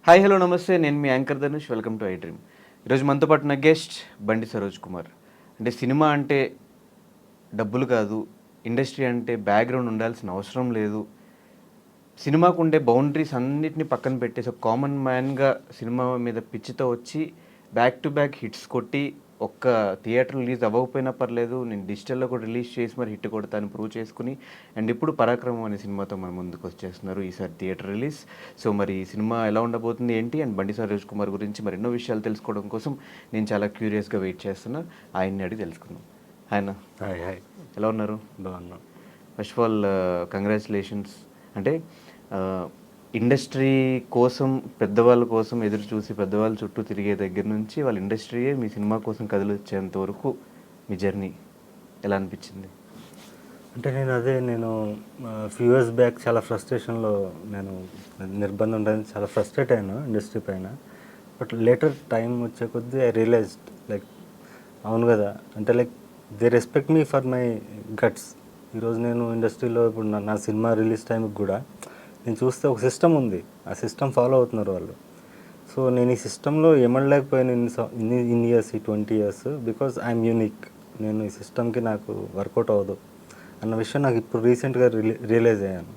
Hi hello నమస్తే, నేను మీ anchor Dhanush. Welcome to I dream. ఈరోజు మనతో పాటు నా గెస్ట్ బండి సరోజ్ కుమార్. అంటే సినిమా అంటే డబ్బులు కాదు, ఇండస్ట్రీ అంటే బ్యాక్గ్రౌండ్ ఉండాల్సిన అవసరం లేదు, సినిమాకు ఉండే బౌండరీస్ అన్నిటిని పక్కన పెట్టేసి ఒక కామన్ మ్యాన్గా సినిమా మీద పిచ్చితో వచ్చి బ్యాక్ టు బ్యాక్ హిట్స్ కొట్టి ఒక్క థియేటర్ రిలీజ్ అవ్వకపోయినా పర్లేదు, నేను డిజిటల్లో కూడా రిలీజ్ చేసి మరి హిట్ కొడతాను ప్రూవ్ చేసుకుని అండ్ ఇప్పుడు పరాక్రమం అనే సినిమాతో మన ముందుకు వచ్చేస్తున్నారు. ఈసారి థియేటర్ రిలీజ్. సో మరి ఈ సినిమా ఎలా ఉండబోతుంది ఏంటి అండ్ బండి సరోజ్ కుమార్ గురించి మరెన్నో విషయాలు తెలుసుకోవడం కోసం నేను చాలా క్యూరియస్గా వెయిట్ చేస్తున్నా. ఆయన్ని అడిగి తెలుసుకుందాం. ఆయన హాయ్ హాయ్, ఎలా ఉన్నారు? బాగున్నాం. First of all congratulations. అంటే ఇండస్ట్రీ కోసం, పెద్దవాళ్ళ కోసం ఎదురు చూసి పెద్దవాళ్ళ చుట్టూ తిరిగే దగ్గర నుంచి వాళ్ళ ఇండస్ట్రీయే మీ సినిమా కోసం కదిలిచ్చేంత వరకు మీ జర్నీ ఎలా అనిపించింది? అంటే నేను ఫ్యూ ఇయర్స్ బ్యాక్ చాలా ఫ్రస్ట్రేషన్లో, నేను నిర్బంధం ఉండడానికి చాలా ఫ్రస్ట్రేట్ అయ్యాను ఇండస్ట్రీ పైన. బట్ లేటర్ టైం వచ్చే కొద్దీ ఐ రియలైజ్డ్ లైక్ అవును కదా, అంటే like they respect me for my guts. ఈరోజు నేను ఇండస్ట్రీలో ఇప్పుడు నా సినిమా రిలీజ్ టైంకి కూడా నేను చూస్తే ఒక సిస్టమ్ ఉంది, ఆ సిస్టమ్ ఫాలో అవుతున్నారు వాళ్ళు. సో నేను ఈ సిస్టంలో ఏమనలేకపోయాను ఇన్ని ఇయర్స్, ఈ 20 years, బికాజ్ ఐఎమ్ యూనిక్. నేను ఈ సిస్టమ్కి నాకు వర్కౌట్ అవ్వదు అన్న విషయం నాకు ఇప్పుడు రీసెంట్గా రియలైజ్ అయ్యాను.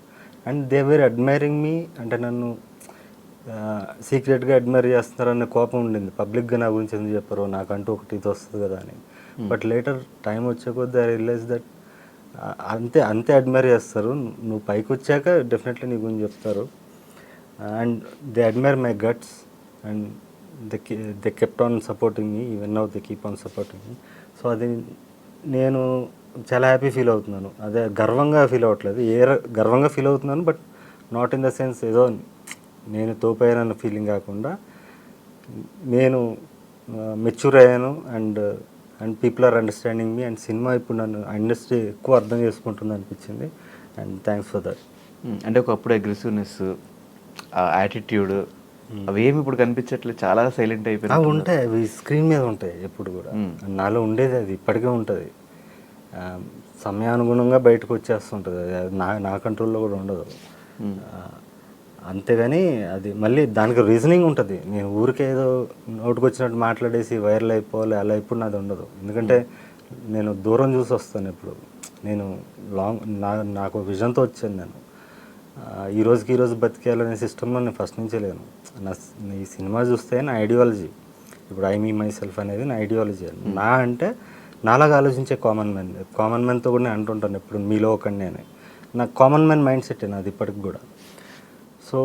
అండ్ దే వేర్ అడ్మైరింగ్ మీ, అంటే నన్ను సీక్రెట్గా అడ్మైర్ చేస్తున్నారనే కోపం ఉండింది. పబ్లిక్గా నా గురించి ఎందుకు చెప్పారో, నాకంటూ ఒకటి ఇది వస్తుంది కదా అని. బట్ లేటర్ టైం వచ్చే కొద్దీ ఐ రియలైజ్ దట్ అంతే అడ్మైర్ చేస్తారు. నువ్వు పైకి వచ్చాక డెఫినెట్లీ నీ గురించి చెప్తారు. And they admire my guts and they kept on supporting me, even now they keep on supporting me. So అది నేను చాలా హ్యాపీ ఫీల్ అవుతున్నాను. అదే గర్వంగా ఫీల్ అవ్వట్లేదు, గర్వంగా ఫీల్ అవుతున్నాను, but not in the sense ఏదో నేను తోపయ్యానన్న ఫీలింగ్ కాకుండా నేను మెచ్యూర్ అయ్యాను. And people are understanding me. And cinema ఇప్పుడు నన్ను ఇండస్ట్రీ ఎక్కువ అర్థం చేసుకుంటుంది అనిపించింది. And thanks for that. అంటే ఒకప్పుడు అగ్రెసివ్నెస్, యాటిట్యూడ్ అవి ఏమి ఇప్పుడు కనిపించట్లేదు, చాలా సైలెంట్ అయిపోయినా ఉంటాయి, అవి స్క్రీన్ మీద ఉంటాయి ఎప్పుడు కూడా. నాలో ఉండేది అది ఇప్పటికే ఉంటుంది, సమయానుగుణంగా బయటకు వచ్చేస్తుంటుంది. అది నా కంట్రోల్లో కూడా ఉండదు. అంతేగాని అది మళ్ళీ దానికి రీజనింగ్ ఉంటుంది. నేను ఊరికే ఏదో నోటుకు వచ్చినట్టు మాట్లాడేసి వైరల్ అయిపోవాలి అలా ఇప్పుడు నాది ఉండదు. ఎందుకంటే నేను దూరం చూసి వస్తాను ఎప్పుడు. నేను నాకు విజన్తో వచ్చాను. నేను ఈ రోజు బతికేయాలనే సిస్టంలో నేను ఫస్ట్ నుంచే లేను. ఈ సినిమా చూస్తే నా ఐడియాలజీ, ఇప్పుడు ఐ మీ మై సెల్ఫ్ అనేది నా ఐడియాలజీ. అంటే నాలాగా ఆలోచించే కామన్ మ్యాన్తో కూడా నేను అంటుంటాను ఎప్పుడు, మీలో ఒకడిని అని. నాకు కామన్ మ్యాన్ మైండ్ సెట్ నాది ఇప్పటికి కూడా. సో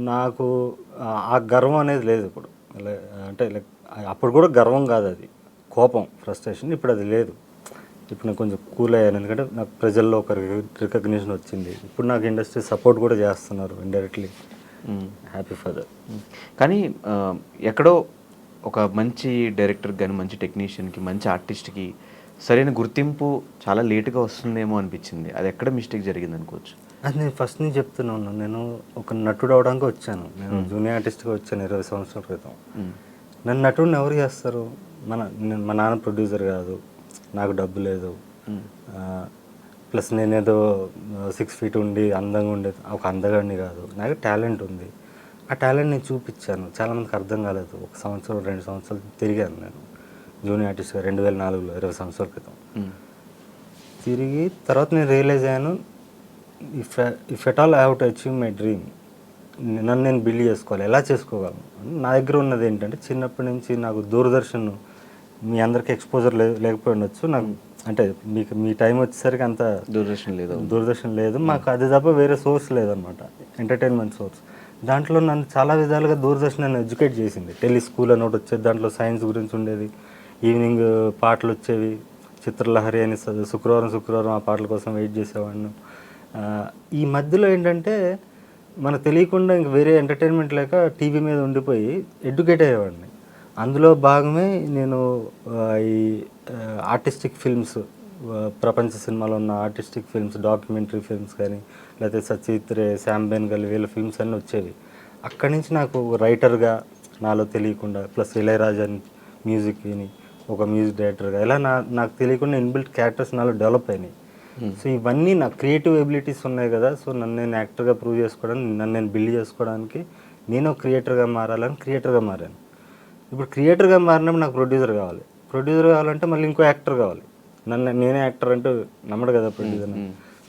నాకు ఆ గర్వం అనేది లేదు ఇప్పుడు. అంటే లైక్ అప్పుడు కూడా గర్వం కాదు, అది కోపం, ఫ్రస్ట్రేషన్. ఇప్పుడు అది లేదు. ఇప్పుడు నేను కొంచెం కూల్ అయ్యాను, ఎందుకంటే నాకు ప్రజల్లో ఒక రికగ్నిషన్ వచ్చింది. ఇప్పుడు నాకు ఇండస్ట్రీ సపోర్ట్ కూడా చేస్తున్నారు ఇండైరెక్ట్లీ. Happy for that. కానీ ఎక్కడో ఒక మంచి డైరెక్టర్ కానీ, మంచి టెక్నీషియన్కి, మంచి ఆర్టిస్ట్కి సరైన గుర్తింపు చాలా లేటుగా వస్తుందేమో అనిపించింది. అది ఎక్కడ మిస్టేక్ జరిగింది అనుకోవచ్చు? అది నేను ఫస్ట్ నుంచి చెప్తూనే ఉన్నాను. నేను ఒక నటుడు అవడానికి వచ్చాను. నేను జూనియర్ ఆర్టిస్ట్గా వచ్చాను 20 సంవత్సరాల క్రితం. నన్ను నటుడిని ఎవరు చేస్తారు? మా నాన్న ప్రొడ్యూసర్ కాదు, నాకు డబ్బు లేదు, ప్లస్ నేనేదో 6 feet ఉండి అందంగా ఉండేది ఒక అందగాడిని కాదు. నాకు టాలెంట్ ఉంది. ఆ టాలెంట్ నేను చూపించాను. చాలామందికి అర్థం కాలేదు. 1 సంవత్సరం 2 సంవత్సరాలు తిరిగాను నేను జూనియర్ ఆర్టిస్ట్గా 2004లో, 20 సంవత్సరాల క్రితం తిరిగి. తర్వాత నేను రియలైజ్ అయ్యాను, if at all I have to achieve my dream, నన్ను నేను బిల్డ్ చేసుకోవాలి. ఎలా చేసుకోగలను? నా దగ్గర ఉన్నది ఏంటంటే, చిన్నప్పటి నుంచి నాకు దూరదర్శన్, మీ అందరికీ ఎక్స్పోజర్ లేకపోయి ఉండొచ్చు నాకు, అంటే మీ టైం వచ్చేసరికి అంత దూరదర్శన్ లేదు మాకు. అది తప్ప వేరే సోర్స్ లేదనమాట, ఎంటర్టైన్మెంట్ సోర్స్. దాంట్లో నన్ను చాలా విధాలుగా దూరదర్శన్ నన్ను ఎడ్యుకేట్ చేసింది. స్కూల్ అని ఒకటి వచ్చేది, దాంట్లో సైన్స్ గురించి ఉండేది. ఈవినింగ్ పాటలు వచ్చేవి, చిత్రలహరి అని. శుక్రవారం ఆ పాటల కోసం వెయిట్ చేసేవాడిని. ఈ మధ్యలో ఏంటంటే మనకు తెలియకుండా ఇంక వేరే ఎంటర్టైన్మెంట్ లేక టీవీ మీద ఉండిపోయి ఎడ్యుకేట్ అయ్యేవాడిని. అందులో భాగమే నేను ఈ ఆర్టిస్టిక్ ఫిల్మ్స్, ప్రపంచ సినిమాలో ఉన్న ఆర్టిస్టిక్ ఫిల్మ్స్, డాక్యుమెంటరీ ఫిల్మ్స్ కానీ, లేకపోతే సచిత్ రే, శ్యామ్ బెనగల్, వీళ్ళ ఫిల్మ్స్ అన్నీ వచ్చేవి. అక్కడి నుంచి నాకు రైటర్గా నాలో తెలియకుండా, ప్లస్ ఇళయరాజా మ్యూజిక్ విని ఒక మ్యూజిక్ డైరెక్టర్గా ఇలా నాకు తెలియకుండా ఇన్బిల్ట్ క్యారెక్టర్స్ నాలో డెవలప్ అయినాయి. సో ఇవన్నీ నా క్రియేటివ్ ఎబిలిటీస్ ఉన్నాయి కదా. సో నన్ను నేను యాక్టర్గా ప్రూవ్ చేసుకోవడానికి, నన్ను నేను బిల్డ్ చేసుకోవడానికి నేను క్రియేటర్గా మారాలని క్రియేటర్గా మారాను. ఇప్పుడు క్రియేటర్గా మారినప్పుడు నాకు ప్రొడ్యూసర్ కావాలి. ప్రొడ్యూసర్ కావాలంటే మళ్ళీ ఇంకో యాక్టర్ కావాలి. నేనే యాక్టర్ అంటూ నమ్మడు కదా ప్రొడ్యూసర్.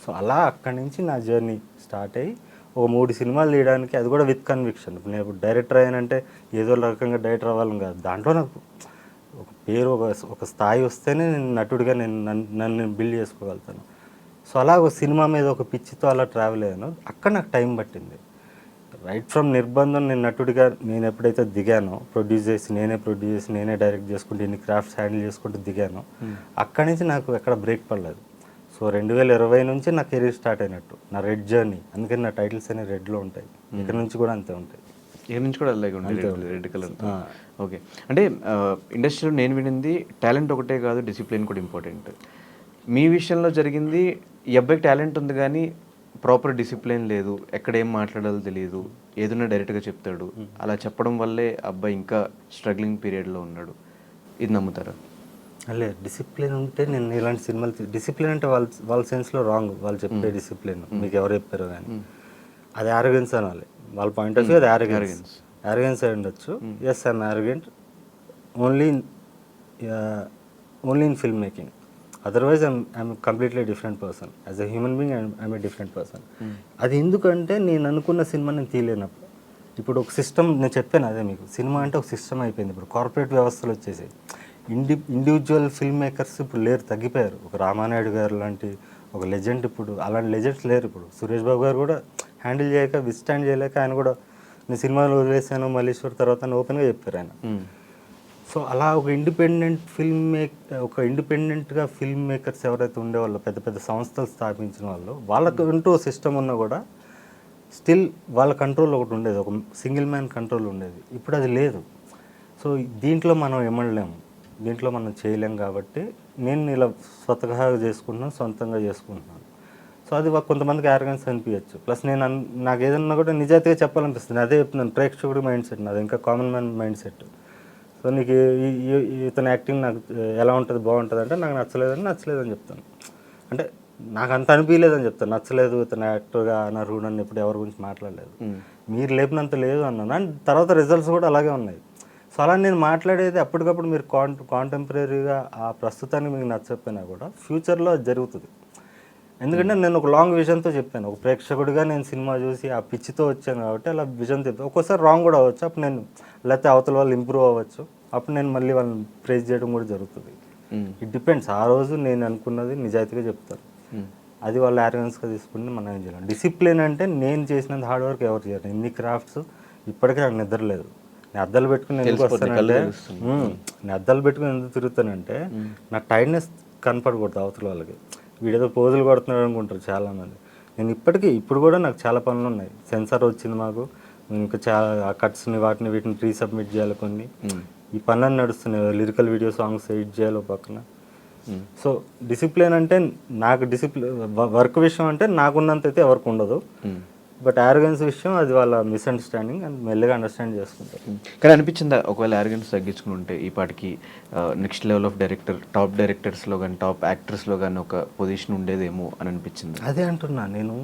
సో అలా అక్కడి నుంచి నా జర్నీ స్టార్ట్ అయ్యి ఒక 3 సినిమాలు తీయడానికి, అది కూడా విత్ కన్విక్షన్. నేను ఇప్పుడు డైరెక్టర్ అయ్యానంటే ఏదో రకంగా డైరెక్టర్ అవ్వాలని కాదు. దాంట్లో నాకు ఒక పేరు, ఒక స్థాయి వస్తేనే నేను నటుడిగా నన్ను బిల్డ్ చేసుకోగలుగుతాను. సో అలా ఒక సినిమా మీద ఒక పిచ్చితో అలా ట్రావెల్ అయ్యాను. అక్కడ నాకు టైం పట్టింది. రైట్ ఫ్రమ్ నిర్బంధం నేను నటుడిగా నేను ఎప్పుడైతే దిగానో, ప్రొడ్యూస్ చేసి నేనే డైరెక్ట్ చేసుకుంటూ ఇన్ని క్రాఫ్ట్స్ హ్యాండిల్ చేసుకుంటూ దిగానో, అక్కడి నుంచి నాకు ఎక్కడ బ్రేక్ పడలేదు. సో 2020 నుంచి నా కెరీర్ స్టార్ట్ అయినట్టు, నా రెడ్ జర్నీ. అందుకని నా టైటిల్స్ అనేవి రెడ్లో ఉంటాయి. ఇక్కడ నుంచి కూడా అంతే ఉంటాయి. ఇక్కడ నుంచి కూడా అలాగే ఉంటాయి, రెడ్ కలర్. ఓకే, అంటే ఇండస్ట్రీలో నేను వినింది టాలెంట్ ఒకటే కాదు, డిసిప్లిన్ కూడా ఇంపార్టెంట్. మీ విషయంలో జరిగింది, ఈ అబ్బాయికి టాలెంట్ ఉంది కానీ ప్రాపర్ డిసిప్లిన్ లేదు, ఎక్కడ ఏం మాట్లాడాలో తెలియదు, ఏదైనా డైరెక్ట్గా చెప్తాడు. అలా చెప్పడం వల్లే అబ్బాయి ఇంకా స్ట్రగ్లింగ్ పీరియడ్లో ఉన్నాడు. ఇది నమ్ముతారా? అలే, డిసిప్లిన్ ఉంటే నేను ఇలాంటి సినిమాలు డిసిప్లిన్ అంటే వాళ్ళ సెన్స్లో రాంగ్. వాళ్ళు చెప్పే డిసిప్లిన్ మీకు ఎవరు చెప్పారు కానీ అది యారగెన్స్ అనాలి. వాళ్ళ పాయింట్ ఆఫ్ వ్యూ అది యారగెన్స్ అయి ఉండొచ్చు. Yes, I'm arrogant only in film making. Otherwise I'm completely different person. As a human being I'm a different person. అది ఎందుకంటే నేను అనుకున్న సినిమా నేను తీయలేనప్పుడు. ఇప్పుడు ఒక సిస్టమ్, నేను చెప్పాను అదే మీకు, సినిమా అంటే ఒక సిస్టమ్ అయిపోయింది. ఇప్పుడు కార్పొరేట్ వ్యవస్థలు వచ్చేసి ఇండివిజువల్ ఫిల్మ్ మేకర్స్ ఇప్పుడు లేరు, తగ్గిపోయారు. ఒక రామానాయుడు గారు లాంటి ఒక లెజెండ్, ఇప్పుడు అలాంటి లెజెండ్స్ లేరు. ఇప్పుడు సురేష్ బాబు గారు కూడా హ్యాండిల్ చేయలేక, విస్టాండ్ చేయలేక ఆయన కూడా నేను సినిమాలు వదిలేసాను మల్లీశ్వర్ తర్వాత అని ఓపెన్గా చెప్పారు ఆయన. సో అలా ఒక ఇండిపెండెంట్గా ఫిల్మ్ మేకర్స్ ఎవరైతే ఉండేవాళ్ళు, పెద్ద పెద్ద సంస్థలు స్థాపించిన వాళ్ళు, వాళ్ళకంటూ సిస్టమ్ ఉన్నా కూడా స్టిల్ వాళ్ళ కంట్రోల్ ఒకటి ఉండేది, ఒక సింగిల్ మ్యాన్ కంట్రోల్ ఉండేది. ఇప్పుడు అది లేదు. సో దీంట్లో మనం ఏమనలేము, దీంట్లో మనం చేయలేం. కాబట్టి నేను ఇలా స్వతహాగా చేసుకుంటున్నాను, సొంతంగా చేసుకుంటున్నాను. సో అది కొంతమందికి యారగెన్స్ అనిపించచ్చు. ప్లస్ నాకు ఏదన్నా కూడా నిజాయితీగా చెప్పాలనిపిస్తుంది. అదే చెప్తున్నాను, ప్రేక్షకుడి మైండ్ సెట్ నాది, ఇంకా common man mind set. So నీకు ఇతని యాక్టింగ్ నాకు ఎలా ఉంటుంది, బాగుంటుంది అంటే నాకు నచ్చలేదని చెప్తాను. అంటే నాకు అంత అనిపించలేదని చెప్తాను. నచ్చలేదు, ఇతను యాక్టర్గా అనర్హుడు అని ఎప్పుడు ఎవరి గురించి మాట్లాడలేదు. మీరు లేపినంత లేదు అన్నాను. అండ్ తర్వాత రిజల్ట్స్ కూడా అలాగే ఉన్నాయి. సో అలా నేను మాట్లాడేది అప్పటికప్పుడు మీరు కాంటెంపరీగా ఆ ప్రస్తుతానికి మీకు నచ్చకపోయినా కూడా ఫ్యూచర్లో అది జరుగుతుంది. ఎందుకంటే నేను ఒక లాంగ్ విజన్తో చెప్పాను. ఒక ప్రేక్షకుడిగా నేను సినిమా చూసి ఆ పిచ్చితో వచ్చాను కాబట్టి అలా విజన్ చెప్పాను. ఒక్కోసారి రాంగ్ కూడా అవ్వచ్చు. అప్పుడు నేను లేకపోతే అవతల వాళ్ళు ఇంప్రూవ్ అవ్వచ్చు. అప్పుడు నేను మళ్ళీ వాళ్ళని ప్రైజ్ చేయడం కూడా జరుగుతుంది. It depends. ఆ రోజు నేను అనుకున్నది నిజాయితీగా చెప్తాను. అది వాళ్ళు యారగెన్స్గా తీసుకుంటే మనం ఏం చేయాలి. డిసిప్లిన్ అంటే నేను చేసినంత హార్డ్ వర్క్ ఎవరు చేయాలి. ఇన్ని క్రాఫ్ట్స్ ఇప్పటికీ నాకు నిద్ర లేదు. నేను అద్దాలు పెట్టుకుని ఎందుకు వస్తానంటే, నేను అద్దాలు పెట్టుకుని ఎందుకు తిరుగుతానంటే నా టైర్డ్నెస్ కనపడకూడదు అవతల వాళ్ళకి. వీడేదో పోజులు కొడుతున్నాడు అనుకుంటారు చాలామంది. నేను ఇప్పుడు కూడా నాకు చాలా పనులు ఉన్నాయి. సెన్సార్ వచ్చింది మాకు, ఇంకా చాలా కట్స్ని వీటిని రీసబ్మిట్ చేయాలి. కొన్ని ఈ పనులన్నీ నడుస్తున్నాయి. లిరికల్ వీడియో సాంగ్స్ ఎడిట్ చేయాలి పక్కన. సో డిసిప్లిన్ అంటే నాకు వర్క్ విషయం అంటే నాకున్నంత అయితే ఎవరికి ఉండదు. బట్ యారగెన్స్ విషయం అది వాళ్ళ మిస్అండర్స్టాండింగ్, అండ్ మెల్లగా అండర్స్టాండ్ చేసుకుంటారు. కానీ అనిపించిందా ఒకవేళ యారగెన్స్ తగ్గించుకుని ఉంటే ఈ పాటికి నెక్స్ట్ లెవెల్ ఆఫ్ టాప్ డైరెక్టర్స్లో కానీ టాప్ యాక్టర్స్లో కానీ ఒక పొజిషన్ ఉండేదేమో అని అనిపించింది? అదే అంటున్నా నేను,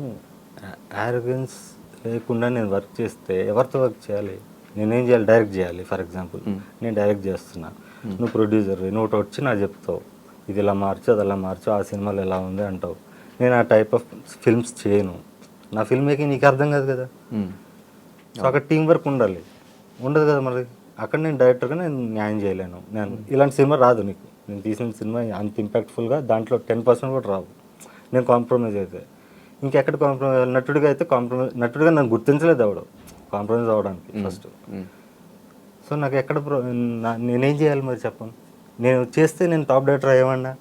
యారగెన్స్ లేకుండా నేను వర్క్ చేస్తే ఎవరితో వర్క్ చేయాలి? నేనేం చేయాలి? డైరెక్ట్ చేయాలి. ఫర్ ఎగ్జాంపుల్ నేను డైరెక్ట్ చేస్తున్నా, నువ్వు ప్రొడ్యూసర్, నువ్వు వచ్చి నాకు చెప్తావు ఇది ఇలా మార్చు, అది అలా మార్చు, ఆ సినిమాలో ఎలా ఉంది అంటావు. నేను ఆ టైప్ ఆఫ్ ఫిల్మ్స్ చేయను. నా ఫిల్మ్ మేకింగ్ నీకు అర్థం కాదు కదా. సో అక్కడ టీం వర్క్ ఉండదు కదా. మరి అక్కడ నేను డైరెక్టర్గా నేను న్యాయం చేయలేను. నేను ఇలాంటి సినిమా రాదు నీకు. నేను తీసిన సినిమా అంత ఇంపాక్ట్ఫుల్గా దాంట్లో 10% కూడా రావు. నేను కాంప్రమైజ్ అయితే ఇంకెక్కడ కాంప్రమైజ్? నటుడిగా నన్ను గుర్తించలేదు ఎవడు కాంప్రమైజ్ అవ్వడానికి ఫస్ట్. సో నాకు ఎక్కడ నేనేం చేయాలి మరి చెప్పను. నేను చేస్తే నేను టాప్ డైరెక్టర్ అయ్యేవాడినా?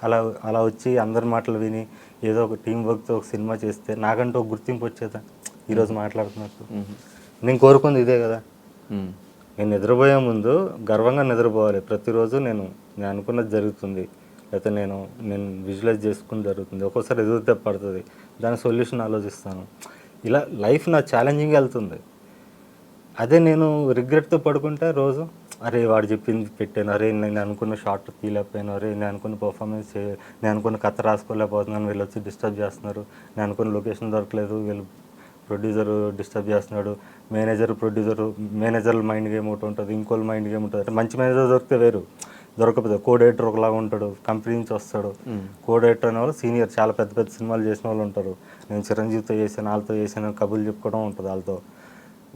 అలా వచ్చి అందరి మాటలు విని ఏదో ఒక టీం వర్క్తో ఒక సినిమా చేస్తే నాకంటూ ఒక గుర్తింపు వచ్చేదా? ఈరోజు మాట్లాడుతున్నట్టు నేను కోరుకుంది ఇదే కదా. నేను నిద్రపోయే ముందు గర్వంగా నిద్రపోవాలి. ప్రతిరోజు నేను అనుకున్నది జరుగుతుంది, లేకపోతే నేను విజువలైజ్ చేసుకుని జరుగుతుంది. ఒక్కోసారి ఎదుగుతే పడుతుంది, దాని సొల్యూషన్ ఆలోచిస్తాను. ఇలా లైఫ్ నా ఛాలెంజింగ్ వెళ్తుంది. అదే నేను రిగ్రెట్తో పడుకుంటే రోజు అరే వాడు చెప్పింది పెట్టాను, అరే నేను అనుకున్న షార్ట్ తీయలేకపోయాను, అరే నేను అనుకున్న పర్ఫార్మెన్స్ నేను అనుకున్న కథ రాసుకోలేకపోతున్నాను, వీళ్ళు వచ్చి డిస్టర్బ్ చేస్తున్నారు, నేను అనుకున్న లొకేషన్ దొరకలేదు, వీళ్ళు ప్రొడ్యూసర్ డిస్టర్బ్ చేస్తున్నాడు, మేనేజర్ మైండ్ గేమ్ ఒకటి ఉంటుంది, ఇంకోళ్ళ మైండ్ గేమ్ ఉంటుంది. అంటే మంచి మేనేజర్ దొరికితే వేరు, దొరకకపోతే కోడేటర్ ఒకలాగా ఉంటాడు, కంపెనీ నుంచి వస్తాడు. కోడేటర్ అనే వాళ్ళు సీనియర్, చాలా పెద్ద పెద్ద సినిమాలు చేసిన వాళ్ళు ఉంటారు. నేను చిరంజీవితో చేశాను, వాళ్ళతో చేశాను, కబుర్లు చెప్పుకోవడం ఉంటుంది వాళ్ళతో,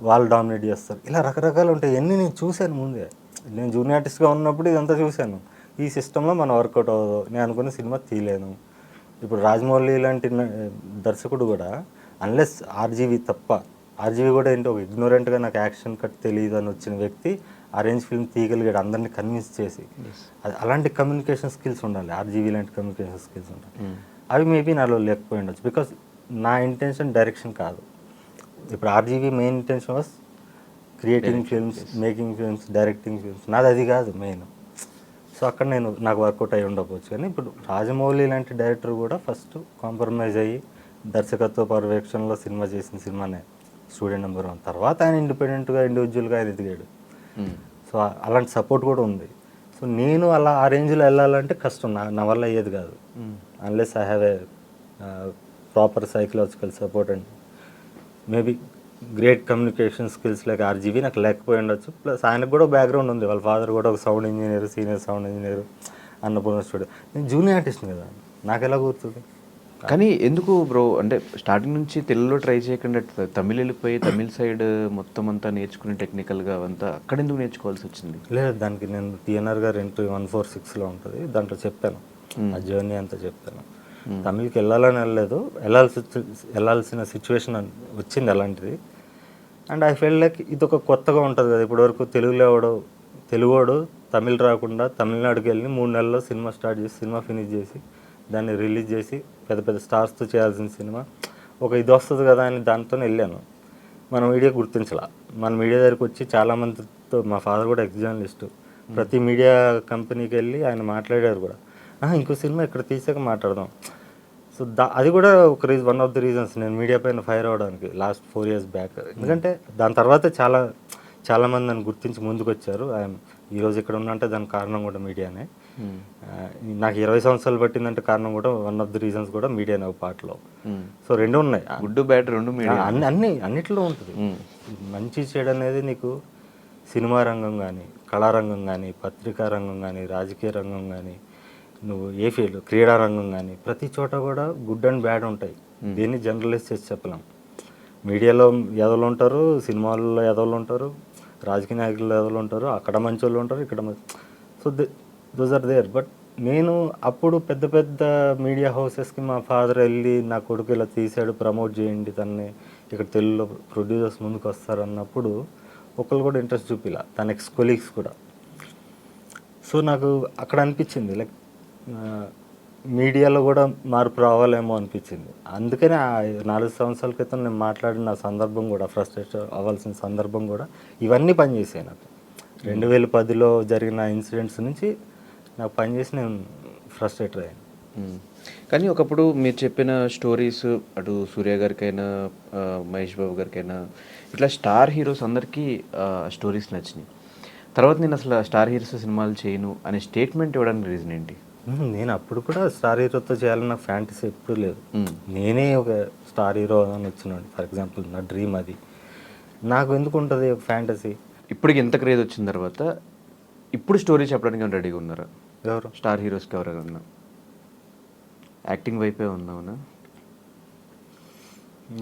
వాళ్ళు డామినేట్ చేస్తారు. ఇలా రకరకాలు ఉంటాయి. ఇవన్నీ నేను చూశాను ముందే. నేను జూనియర్ ఆర్టిస్ట్గా ఉన్నప్పుడు ఇదంతా చూశాను. ఈ సిస్టంలో మనం వర్కౌట్ అవ్వదు, నేను అనుకున్న సినిమా తీయలేను. ఇప్పుడు రాజమౌళి లాంటి దర్శకుడు కూడా అన్లెస్ ఆర్జీవి తప్ప, ఆర్జీవి కూడా ఏంటో ఒక ఇగ్నోరెంట్గా నాకు యాక్షన్ కట్ తెలియదు అని వచ్చిన వ్యక్తి అరేంజ్ ఫిల్మ్ తీయగలిగాడు, అందరినీ కన్విన్స్ చేసి. అది అలాంటి కమ్యూనికేషన్ స్కిల్స్ ఉండాలి, ఆర్జీవి లాంటి కమ్యూనికేషన్ స్కిల్స్ ఉండాలి. అవి మేబీ నాలో లేకపోయి ఉండొచ్చు, బికాస్ నా ఇంటెన్షన్ డైరెక్షన్ కాదు. ఇప్పుడు RGV main intention was creating films, making films, directing films. నాది అది కాదు మెయిన్. సో అక్కడ నాకు వర్కౌట్ అయ్యి ఉండకపోవచ్చు. కానీ ఇప్పుడు రాజమౌళి లాంటి డైరెక్టర్ కూడా ఫస్ట్ కాంప్రమైజ్ అయ్యి దర్శకత్వ పర్యవేక్షణలో సినిమా చేసిన సినిమానే స్టూడెంట్ నెంబర్ 1. తర్వాత ఆయన ఇండిపెండెంట్గా, ఇండివిజువల్గా ఆయన ఎదిగాడు. సో అలాంటి సపోర్ట్ కూడా ఉంది. సో నేను అలా ఆ రేంజ్లో వెళ్ళాలంటే కష్టం, నా వల్ల అయ్యేది కాదు. Unless I have a proper psychological support and maybe great communication skills like RGV నాకు లేకపోయి ఉండొచ్చు. ప్లస్ ఆయనకు కూడా బ్యాక్గ్రౌండ్ ఉంది, వాళ్ళ ఫాదర్ కూడా ఒక sound engineer, senior sound engineer, Annapurna studio. నేను జూనియర్ ఆర్టిస్ట్ కదా, నాకు ఎలా గుర్తుంది. కానీ ఎందుకు బ్రో, అంటే స్టార్టింగ్ నుంచి తెలుగులో ట్రై చేయకుండా తమిళ్ వెళ్ళిపోయి తమిళ్ సైడ్ మొత్తం అంతా నేర్చుకుని టెక్నికల్గా అంతా అక్కడ ఎందుకు నేర్చుకోవాల్సి వచ్చింది? లేదు, దానికి నేను టీఎన్ఆర్ గారు ఎంట్రీ 146లో ఉంటుంది, దాంట్లో చెప్పాను, ఆ జర్నీ అంతా చెప్పాను. తమిళ్కి వెళ్ళాలని వెళ్ళలేదు, వెళ్ళాల్సిన సిచ్యువేషన్ వచ్చింది అలాంటిది. అండ్ ఐ ఫీల్ లైక్ ఇది ఒక కొత్తగా ఉంటుంది కదా. ఇప్పటివరకు తెలుగువాడు తమిళ్ రాకుండా తమిళనాడుకి వెళ్ళి 3 నెలల్లో సినిమా స్టార్ట్ చేసి, సినిమా ఫినిష్ చేసి, దాన్ని రిలీజ్ చేసి, పెద్ద పెద్ద స్టార్స్తో చేయాల్సిన సినిమా ఒక ఇది వస్తుంది కదా అని దాంతో వెళ్ళాను. మన మీడియా గుర్తించలా. మన మీడియా దగ్గరికి వచ్చి చాలామందితో, మా ఫాదర్ కూడా ఎక్స్ జర్నలిస్టు, ప్రతి మీడియా కంపెనీకి వెళ్ళి ఆయన మాట్లాడారు కూడా, ఇంకో సినిమా ఇక్కడ తీసాక మాట్లాడదాం. సో అది కూడా ఒక వన్ ఆఫ్ ది రీజన్స్ నేను మీడియా పైన ఫైర్ అవ్వడానికి లాస్ట్ 4 years బ్యాక్. ఎందుకంటే దాని తర్వాత చాలామంది నన్ను గుర్తించి ముందుకు వచ్చారు. ఈరోజు ఇక్కడ ఉన్నంటే దానికి కారణం కూడా మీడియానే. నాకు 20 సంవత్సరాలు పట్టిందంటే కారణం కూడా వన్ ఆఫ్ ది రీజన్స్ కూడా మీడియానే ఒక పార్ట్లో. సో రెండు ఉన్నాయి, గుడ్ బ్యాడ్ రెండు అన్నిట్లో ఉంటుంది. మంచి చెడు అనేది నీకు సినిమా రంగం కానీ, కళారంగం కానీ, పత్రికా రంగం కానీ, రాజకీయ రంగం కానీ, నువ్వు ఏ ఫీల్డ్, క్రీడా రంగం కానీ, ప్రతి చోట కూడా గుడ్ అండ్ బ్యాడ్ ఉంటాయి. దీన్ని జనరలైజ్ చేసి చెప్పలేం. మీడియాలో ఎదవలు ఉంటారు, సినిమాల్లో ఎదవలు ఉంటారు, రాజకీయ నాయకుల్లో ఎదవలు ఉంటారు, అక్కడ మంచి వాళ్ళు ఉంటారు, ఇక్కడ so those are there. But నేను అప్పుడు పెద్ద పెద్ద మీడియా హౌసెస్కి మా ఫాదర్ వెళ్ళి, నా కొడుకు ఇలా తీసాడు, ప్రమోట్ చేయండి తనని, ఇక్కడ తెలుగులో ప్రొడ్యూసర్స్ ముందుకు వస్తారన్నప్పుడు ఒకళ్ళు కూడా ఇంట్రెస్ట్ చూపిలా, తన ఎక్స్ కొలీగ్స్ కూడా. సో నాకు అక్కడ అనిపించింది లైక్ మీడియాలో కూడా మార్పు రావాలేమో అనిపించింది. అందుకనే 4 సంవత్సరాల క్రితం నేను మాట్లాడిన సందర్భం కూడా, ఫ్రస్ట్రేట్ అవ్వాల్సిన సందర్భం కూడా ఇవన్నీ పనిచేసాయి నాకు. 2010లో జరిగిన ఇన్సిడెంట్స్ నుంచి నాకు పనిచేసి నేను ఫ్రస్ట్రేట్ అయ్యాను. కానీ ఒకప్పుడు మీరు చెప్పిన స్టోరీస్, అటు సూర్య గారికైనా మహేష్ బాబు గారికైనా, ఇట్లా స్టార్ హీరోస్ అందరికీ స్టోరీస్ నచ్చినాయి. తర్వాత నేను అసలు స్టార్ హీరోస్ సినిమాలు చేయను అనే స్టేట్మెంట్ ఇవ్వడానికి రీజన్ ఏంటి? నేను అప్పుడు కూడా స్టార్ హీరోతో చేయాలని నాకు ఫ్యాంటసీ ఎప్పుడూ లేదు. నేనే ఒక స్టార్ హీరో అని వచ్చినాడు, ఫర్ ఎగ్జాంపుల్ నా డ్రీమ్ అది. నాకు ఎందుకు ఉంటుంది ఒక ఫ్యాంటసీ? ఇప్పటికి ఎంత క్రేజ్ వచ్చిన తర్వాత ఇప్పుడు స్టోరీ చెప్పడానికి రెడీగా ఉన్నారా? ఎవరు స్టార్ హీరోస్కి ఎవరైనా? యాక్టింగ్ వైపే ఉన్నావునా?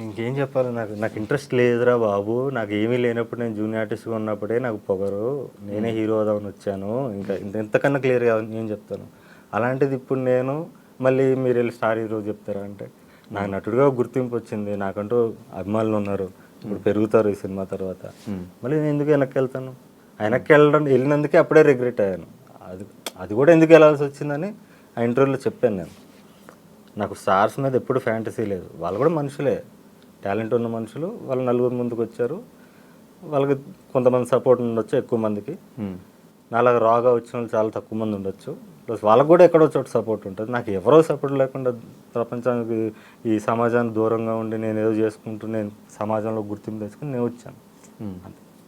ఇంకేం చెప్పాలి, నాకు ఇంట్రెస్ట్ లేదురా బాబు. నాకు ఏమీ లేనప్పుడు, నేను జూనియర్ ఆర్టిస్ట్గా ఉన్నప్పుడే నాకు పొగరు, నేనే హీరో అవుదామని వచ్చాను. ఇంకా ఎంతకన్నా క్లియర్గా నేను చెప్తాను. అలాంటిది ఇప్పుడు నేను మళ్ళీ మీరు వెళ్ళి స్టార్ హీరో చెప్తారా అంటే, నాకు నటుడిగా గుర్తింపు వచ్చింది, నాకంటూ అభిమానులు ఉన్నారు, ఇప్పుడు పెరుగుతారు ఈ సినిమా తర్వాత. మళ్ళీ నేను ఎందుకు వెనక్కి వెళ్తాను? వెనక్కి వెళ్ళినందుకే అప్పుడే రిగ్రెట్ అయ్యాను. అది కూడా ఎందుకు వెళ్ళాల్సి వచ్చిందని ఆ ఇంటర్వ్యూలో చెప్పాను నేను. నాకు స్టార్స్ మీద ఎప్పుడు ఫ్యాంటసీ లేదు, వాళ్ళు కూడా మనుషులే, టాలెంట్ ఉన్న మనుషులు. వాళ్ళు 4 ముందుకు వచ్చారు, వాళ్ళకి కొంతమంది సపోర్ట్ ఉండొచ్చు, ఎక్కువ మందికి. నాలాగా రాగా వచ్చిన వాళ్ళు చాలా తక్కువ మంది ఉండొచ్చు. ప్లస్ వాళ్ళకు కూడా ఎక్కడో చోట సపోర్ట్ ఉంటుంది. నాకు ఎవరో సపోర్ట్ లేకుండా ప్రపంచానికి, ఈ సమాజానికి దూరంగా ఉండి నేను ఏదో చేసుకుంటూ నేను సమాజంలో గుర్తింపు తెచ్చుకుని నేను వచ్చాను.